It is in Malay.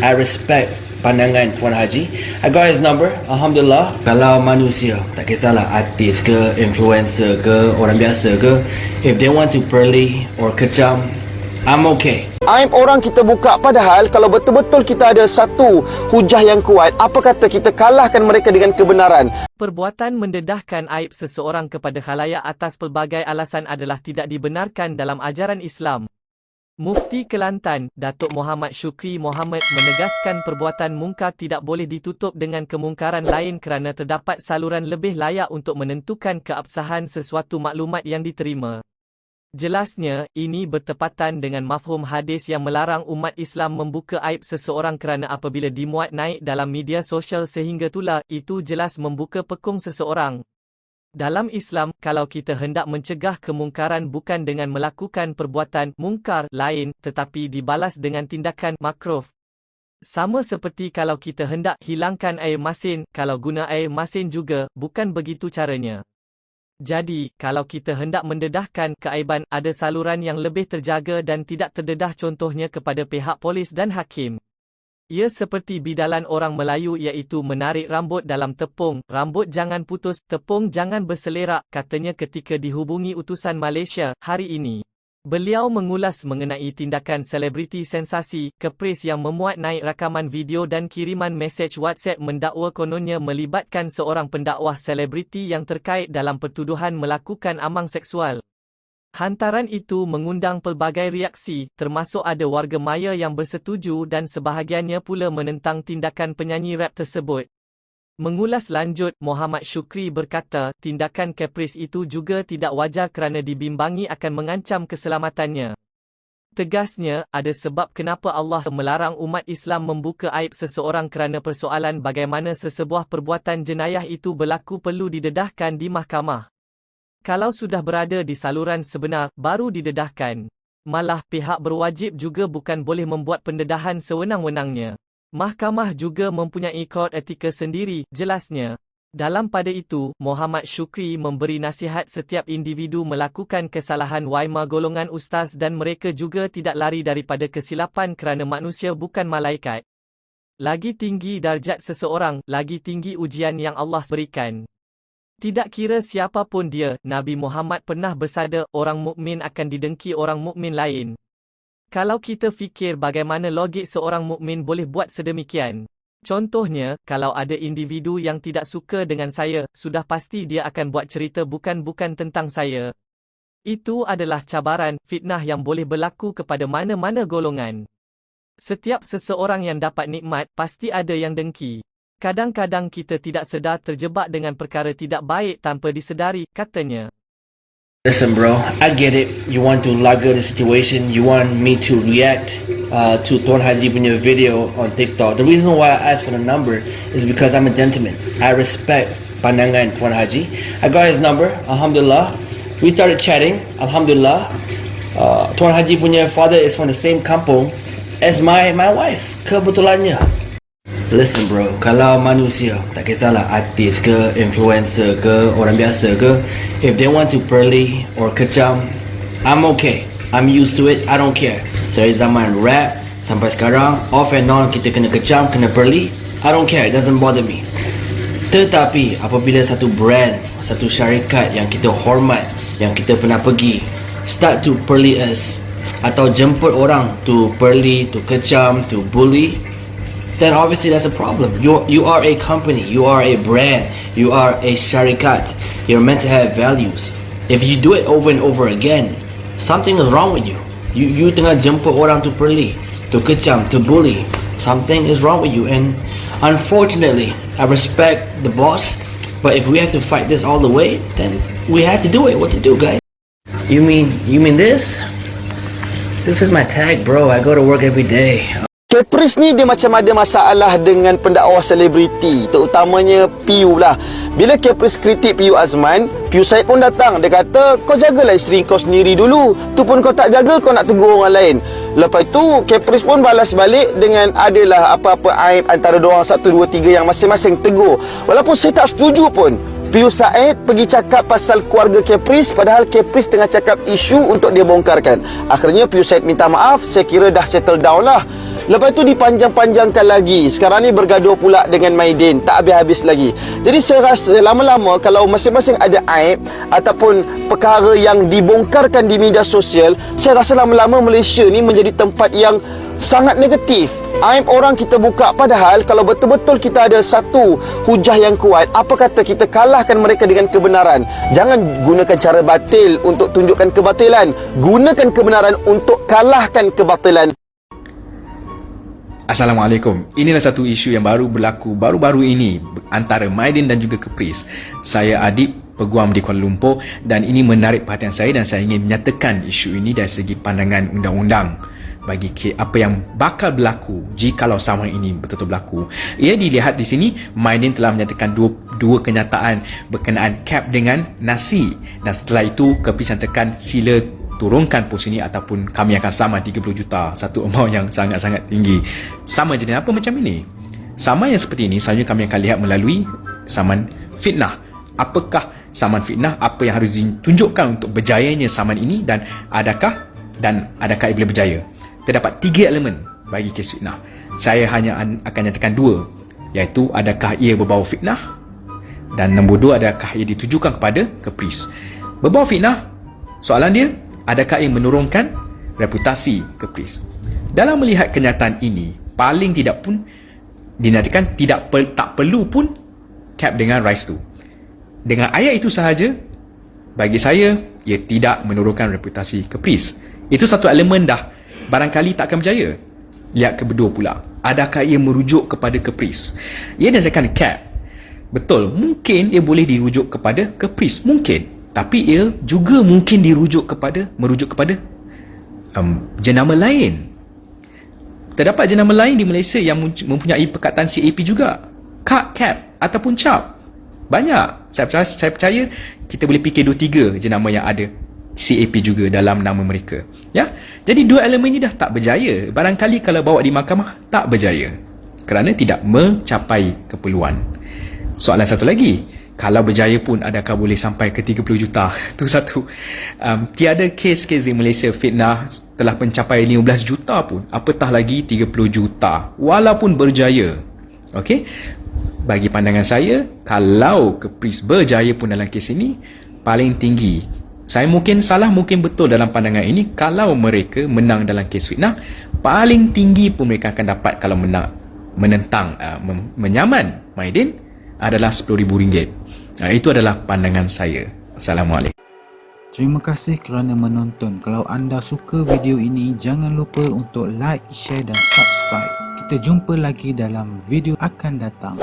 I respect pandangan Puan Haji. I got his number. Alhamdulillah. Kalau manusia, tak kisahlah artis ke, influencer ke, orang biasa ke, if they want to pearly or kecam, I'm okay. Aib orang kita buka, padahal kalau betul-betul kita ada satu hujah yang kuat, apa kata kita kalahkan mereka dengan kebenaran. Perbuatan mendedahkan aib seseorang kepada khalayak atas pelbagai alasan adalah tidak dibenarkan dalam ajaran Islam. Mufti Kelantan, Datuk Muhammad Syukri Mohamad menegaskan perbuatan mungkar tidak boleh ditutup dengan kemungkaran lain kerana terdapat saluran lebih layak untuk menentukan keabsahan sesuatu maklumat yang diterima. Jelasnya, ini bertepatan dengan mafhum hadis yang melarang umat Islam membuka aib seseorang kerana apabila dimuat naik dalam media sosial sehingga itulah, itu jelas membuka pekung seseorang. Dalam Islam, kalau kita hendak mencegah kemungkaran bukan dengan melakukan perbuatan mungkar lain, tetapi dibalas dengan tindakan makruh. Sama seperti kalau kita hendak hilangkan air masin, kalau guna air masin juga, bukan begitu caranya. Jadi, kalau kita hendak mendedahkan keaiban, ada saluran yang lebih terjaga dan tidak terdedah, contohnya kepada pihak polis dan hakim. Ia seperti bidalan orang Melayu iaitu menarik rambut dalam tepung, rambut jangan putus, tepung jangan berselerak, katanya ketika dihubungi utusan Malaysia hari ini. Beliau mengulas mengenai tindakan selebriti sensasi, Caprice yang memuat naik rakaman video dan kiriman mesej WhatsApp mendakwa kononnya melibatkan seorang pendakwah selebriti yang terkait dalam pertuduhan melakukan amang seksual. Hantaran itu mengundang pelbagai reaksi, termasuk ada warga maya yang bersetuju dan sebahagiannya pula menentang tindakan penyanyi rap tersebut. Mengulas lanjut, Muhammad Syukri berkata, tindakan Caprice itu juga tidak wajar kerana dibimbangi akan mengancam keselamatannya. Tegasnya, ada sebab kenapa Allah melarang umat Islam membuka aib seseorang kerana persoalan bagaimana sesebuah perbuatan jenayah itu berlaku perlu didedahkan di mahkamah. Kalau sudah berada di saluran sebenar, baru didedahkan. Malah, pihak berwajib juga bukan boleh membuat pendedahan sewenang-wenangnya. Mahkamah juga mempunyai kod etika sendiri, jelasnya. Dalam pada itu, Muhammad Syukri memberi nasihat setiap individu melakukan kesalahan waima golongan ustaz dan mereka juga tidak lari daripada kesilapan kerana manusia bukan malaikat. Lagi tinggi darjat seseorang, lagi tinggi ujian yang Allah berikan. Tidak kira siapa pun dia, Nabi Muhammad pernah bersabda, orang mukmin akan didengki orang mukmin lain. Kalau kita fikir bagaimana logik seorang mukmin boleh buat sedemikian. Contohnya, kalau ada individu yang tidak suka dengan saya, sudah pasti dia akan buat cerita bukan-bukan tentang saya. Itu adalah cabaran, fitnah yang boleh berlaku kepada mana-mana golongan. Setiap seseorang yang dapat nikmat, pasti ada yang dengki. Kadang-kadang kita tidak sedar terjebak dengan perkara tidak baik tanpa disedari, katanya. Listen bro, I get it. You want to laga the situation. You want me to react to Tuan Haji punya video on TikTok. The reason why I asked for the number is because I'm a gentleman. I respect pandangan Tuan Haji. I got his number. Alhamdulillah. We started chatting. Alhamdulillah. Tuan Haji punya father is from the same kampung as my wife. Kebetulannya. Listen bro, kalau manusia, tak kisahlah artis ke, influencer ke, orang biasa ke, if they want to pearly or kecam, I'm okay. I'm used to it, I don't care. Dari zaman rap sampai sekarang, off and on kita kena kecam, kena pearly, I don't care, it doesn't bother me. Tetapi apabila satu brand, satu syarikat yang kita hormat, yang kita pernah pergi, start to pearly us, atau jemput orang to pearly, to kecam, to bully, then obviously that's a problem. You are a company, you are a brand, you are a syarikat. You're meant to have values. If you do it over and over again, something is wrong with you. You tengah jemput orang to pearly, to kecam, to bully. Something is wrong with you. And unfortunately, I respect the boss, but if we have to fight this all the way, then we have to do it. What to do, guys? You mean this? This is my tag, bro. I go to work every day. Caprice ni dia macam ada masalah dengan pendakwah selebriti, terutamanya Piu lah. Bila Caprice kritik Piu Azman, Piu Said pun datang. Dia kata, kau jagalah isteri kau sendiri dulu. Tu pun kau tak jaga, kau nak tegur orang lain. Lepas tu Caprice pun balas balik dengan adalah apa-apa aib antara dua orang, 1, 2, 3 yang masing-masing tegur. Walaupun saya tak setuju pun, Piu Said pergi cakap pasal keluarga Caprice, padahal Caprice tengah cakap isu untuk dia bongkarkan. Akhirnya Piu Said minta maaf, saya kira dah settle down lah. Lepas tu dipanjang-panjangkan lagi. Sekarang ni bergaduh pula dengan Maidin, tak habis-habis lagi. Jadi saya rasa lama-lama kalau masing-masing ada aib ataupun perkara yang dibongkarkan di media sosial, saya rasa lama-lama Malaysia ni menjadi tempat yang sangat negatif. Aib orang kita buka, padahal kalau betul-betul kita ada satu hujah yang kuat, apa kata kita kalahkan mereka dengan kebenaran. Jangan gunakan cara batil untuk tunjukkan kebatilan. Gunakan kebenaran untuk kalahkan kebatilan. Assalamualaikum. Inilah satu isu yang baru berlaku baru-baru ini antara Maidin dan juga Caprice. Saya Adib, peguam di Kuala Lumpur, dan ini menarik perhatian saya dan saya ingin menyatakan isu ini dari segi pandangan undang-undang bagi apa yang bakal berlaku jikalau sama ini betul-betul berlaku. Ia dilihat di sini, Maidin telah menyatakan dua kenyataan berkenaan cap dengan nasi, dan setelah itu Caprice nyatakan sila turunkan pos ini ataupun kami akan saman 30 juta, satu amount yang sangat-sangat tinggi. Sama jenis apa macam ini? Saman yang seperti ini selanjutnya kami akan lihat melalui saman fitnah. Apakah saman fitnah, apa yang harus ditunjukkan untuk berjayanya saman ini, dan adakah ia boleh berjaya? Terdapat 3 elemen bagi kes fitnah. Saya hanya akan nyatakan 2, iaitu adakah ia berbau fitnah, dan nombor 2, adakah ia ditujukan kepada Caprice. Berbau fitnah, soalan dia, adakah ia menurunkan reputasi Caprice? Dalam melihat kenyataan ini, paling tidak pun dinyatakan tak perlu pun cap dengan rise tu. Dengan ayat itu sahaja, bagi saya, ia tidak menurunkan reputasi Caprice. Itu satu elemen dah. Barangkali tak akan berjaya. Lihat kedua pula, adakah ia merujuk kepada Caprice? Ia nyatakan cap. Betul, mungkin ia boleh dirujuk kepada Caprice, mungkin. Tapi ia juga mungkin merujuk kepada jenama lain. Terdapat jenama lain di Malaysia yang mempunyai perkataan CAP juga. Cap ataupun cap. Banyak. Saya percaya kita boleh fikir 2-3 jenama yang ada CAP juga dalam nama mereka. Ya. Jadi 2 elemen ini dah tak berjaya. Barangkali kalau bawa di mahkamah tak berjaya kerana tidak mencapai keperluan. Soalan satu lagi, kalau berjaya pun adakah boleh sampai ke 30 juta? Itu satu. Tiada kes-kes di Malaysia fitnah telah mencapai 15 juta pun, apatah lagi 30 juta walaupun berjaya. Okey. Bagi pandangan saya, kalau Caprice berjaya pun dalam kes ini, paling tinggi, saya mungkin salah, mungkin betul dalam pandangan ini, kalau mereka menang dalam kes fitnah, paling tinggi pun mereka akan dapat kalau menentang menyaman Maidin adalah RM10,000. Itu adalah pandangan saya. Assalamualaikum. Terima kasih kerana menonton. Kalau anda suka video ini, jangan lupa untuk like, share dan subscribe. Kita jumpa lagi dalam video akan datang.